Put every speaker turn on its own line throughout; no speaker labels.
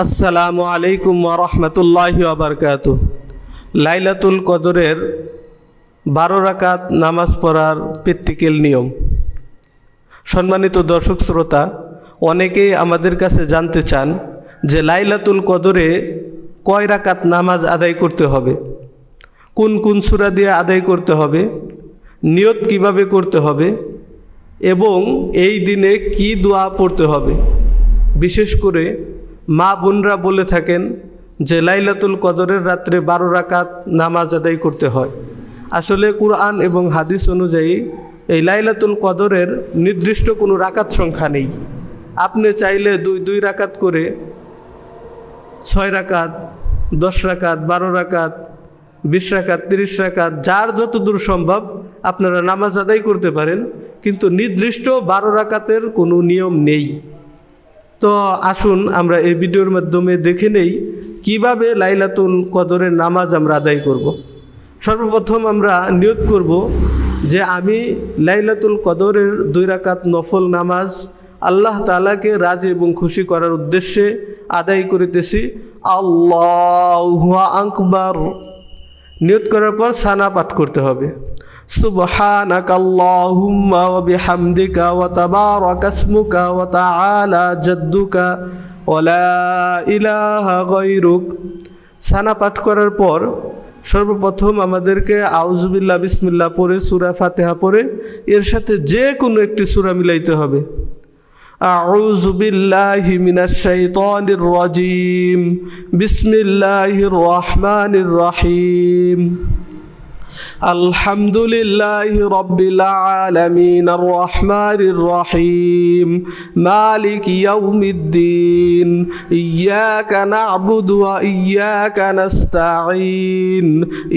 আসসালামু আলাইকুম ওয়া রাহমাতুল্লাহি ওয়া বারাকাতুহু। লাইলাতুল কদরের 12 রাকাত নামাজ পড়ার প্র্যাকটিক্যাল নিয়ম। সম্মানিত দর্শক শ্রোতা, অনেকেই আমাদের কাছে জানতে চান যে লাইলাতুল কদরে কয় রাকাত নামাজ আদায় করতে হবে, কোন কোন সূরা দিয়ে আদায় করতে হবে, নিয়ত কিভাবে করতে হবে এবং এই দিনে কি দোয়া পড়তে হবে। বিশেষ করে মা বোনরা বলে থাকেন যে লাইলাতুল কদরের রাত্রে 12 রাকাত নামাজ আদায় করতে হয়। আসলে কুরআন এবং হাদিস অনুযায়ী এই লাইলাতুল কদরের নির্দিষ্ট কোনো রাকাত সংখ্যা নেই। আপনি চাইলে দুই রাকাত করে 6 রাকাত, 10 রাকাত, 12 রাকাত, 20 রাকাত, 30 রাকাত, যার যত দূর সম্ভব আপনারা নামাজ আদায় করতে পারেন, কিন্তু নির্দিষ্ট 12 রাকাতের কোনো নিয়ম নেই। তো আসুন আমরা এই ভিডিওর মাধ্যমে দেখে নেই কিভাবে লাইলাতুল কদরের নামাজ আমরা আদায় করব। সর্বপ্রথম আমরা নিয়ত করব যে আমি লাইলাতুল কদরের 2 রাকাত নফল নামাজ আল্লাহ তাআলাকে রাজি এবং খুশি করার উদ্দেশ্যে আদায় করিতেছি। আল্লাহু আকবার। নিয়ত করার পর সানা পাঠ করতে হবে। সুবহানাকাল্লাহুম্মা ওয়া বিহামদিকা ওয়া তাবারাকা ইসমুকা ওয়া তাআলা জাদ্দুকা ওয়া লা ইলাহা গায়রুক। সানা পাঠ করার পর সর্বপ্রথম আমাদেরকে আউযুবিল্লাহ বিসমিল্লাহ পড়ে সূরা ফাতিহা পড়ে এর সাথে যে কোনো একটি সূরা মিলাইতে হবে। আউযু বিল্লাহি মিনাশ শাইতানির রাজীম। বিসমিল্লাহির রহমানির রহিম। আলহামদুলিল্লাহি রাব্বিল আলামিন আর রহমানির রহিম মালিকি ইয়াউমিদ্দিন ইয়্যাকা না'বুদু ওয়া ইয়্যাকা নাস্তাঈন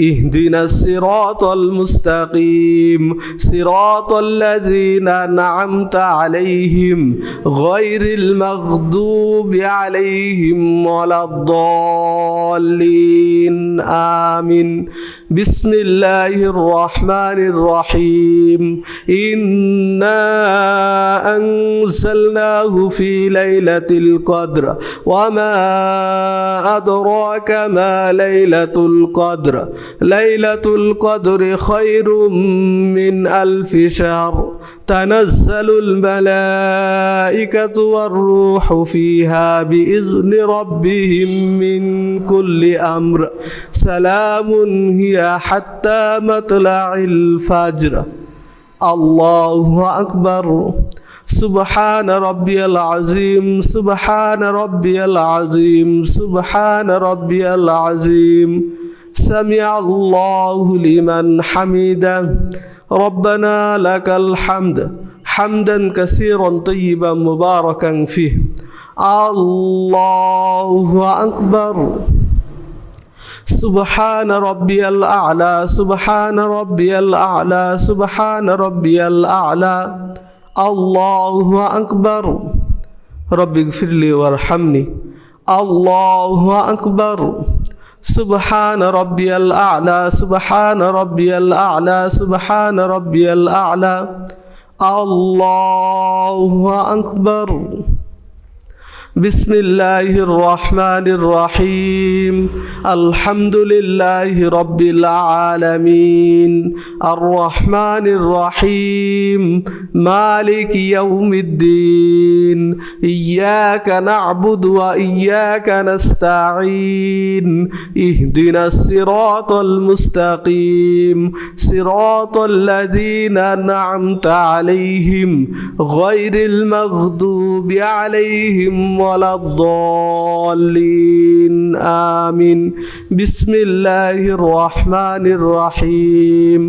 ইহদিনাস সিরাতাল মুস্তাকিম সিরাতাল লাযিনা আন'আমতা আলাইহিম গায়রিল মাগদুবি আলাইহিম ওয়ালাদ-দাল্লিন আমিন। বিসমিল্লাহির রহমানির রহিম। ইন্না আনজালনাহু ফি লাইলাতিল কদর ওয়া মা আদরাকা মা লাইলাতুল কদর লাইলাতুল কদরি খায়রুম মিন আলফি শাহর তানাজ্জালুল মালাইকাতু ওয়ার রূহু ফিহা বিইذনি রাব্বিহিম মিন কুল্লি আমর সালামুন হিয়া হাত্তা মাতলাইল ফাজর। আল্লাহু আকবার। সুবহান রাব্বিয়াল আযীম সুবহান রাব্বিয়াল আযীম সুবহান রাব্বিয়াল আযীম। সামিআল্লাহু লিমান হামিদা। রব্বানা লাকাল হামদ হামদান কাসীরান তাইয়িবান মুবারাকান ফিহ। আল্লাহু আকবার। সুবহান রাব্বিয়াল আ'লা সুবহান রাব্বিয়াল আ'লা সুবহান রাব্বিয়াল আ'লা। আল্লাহু আকবার। রব্বিগফিরলি ওয়ারহামনি। আল্লাহু আকবার। সুবহান রাব্বিয়াল আ'লা সুবহান রাব্বিয়াল আ'লা সুবহান রাব্বিয়াল আ'লা। আল্লাহু আকবার। বিসমিল্লাহির রহমানির রহিম। আলহামদুলিল্লাহি রাব্বিল আলামিন আর রহমানির রহিম মালিকি ইয়াউমিদ্দিন ইয়্যাকা না'বুদু ওয়া ইয়্যাকা নাস্তাঈন ইহদিনাস সিরাতাল মুস্তাকিম সিরাতাল লাযিনা আন'আমতা আলাইহিম গায়রিল মাগদুবি আলাইহিম ওয়ালাদ-দাল্লিন আমিন। বিসমিল্লাহির রহমানির রহিম।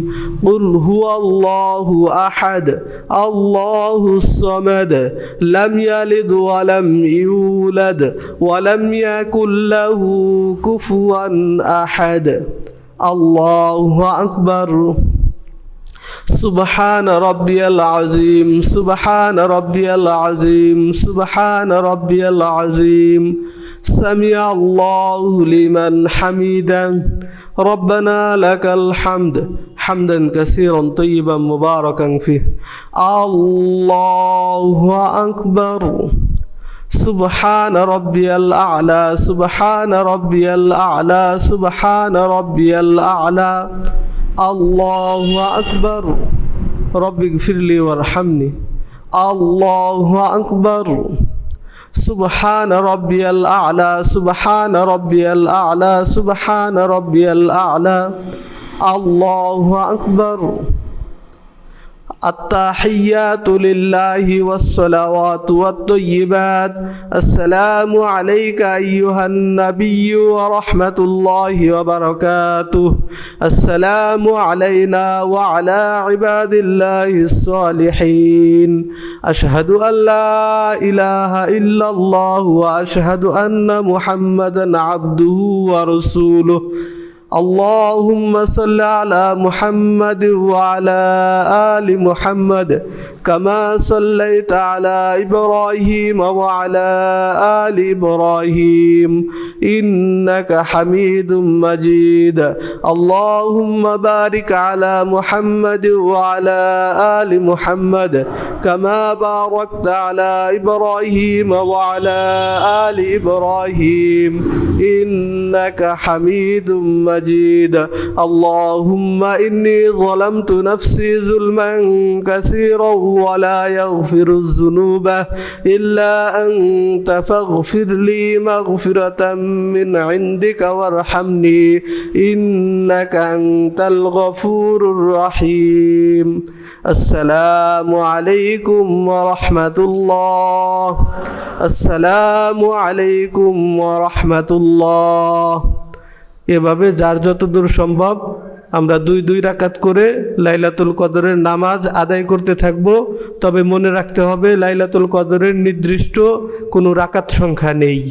কুল হুয়াল্লাহু আহাদ আল্লাহুস সামাদ লাম ইয়ালিদ ওয়া লাম ইউলাদ ওয়া লাম ইয়াকুল লাহু কুফুয়ান আহাদ। আল্লাহু আকবার। সুবহান রাব্বিয়াল আযীম সুবহান রাব্বিয়াল আযীম সুবহান রাব্বিয়াল আযীম। সামিআল্লাহু লিমান হামিদা। রব্বানা লাকাল হামদ হামদান কাসীরান তাইয়িবান মুবারাকান ফিহ। আল্লাহু আকবার। سبحان ربي الأعلى سبحان ربي الأعلى سبحان ربي الأعلى الله أكبر رب اغفر لي وارحمني الله أكبر سبحان ربي الأعلى سبحان ربي الأعلى سبحان ربي الأعلى الله أكبر التحيات لله والصلوات والطيبات السلام عليك أيها النبي ورحمة الله وبركاته السلام علينا وعلى عباد الله الصالحين أشهد أن لا إله إلا الله وأشهد أن محمدا عبده ورسوله اللهم صل على محمد وعلى آل محمد كما صليت على إبراهيم وعلى آل إبراهيم إنك حميد مجيد اللهم بارك على محمد وعلى آل محمد كما باركت على إبراهيم وعلى آل إبراهيم إنك حميد مجيد اللهم إني ظلمت نفسي ظلما كثيرا ولا يغفر الذنوب إلا أنت فاغفر لي مغفرة من عندك وارحمني إنك أنت الغفور الرحيم السلام عليكم ورحمة الله السلام عليكم ورحمة الله এভাবে যার যতদূর সম্ভব আমরা দুই রাকাত করে লাইলাতুল কদরের নামাজ আদায় করতে থাকব। তবে মনে রাখতে হবে লাইলাতুল কদরের নির্দিষ্ট কোনো রাকাত সংখ্যা নেই।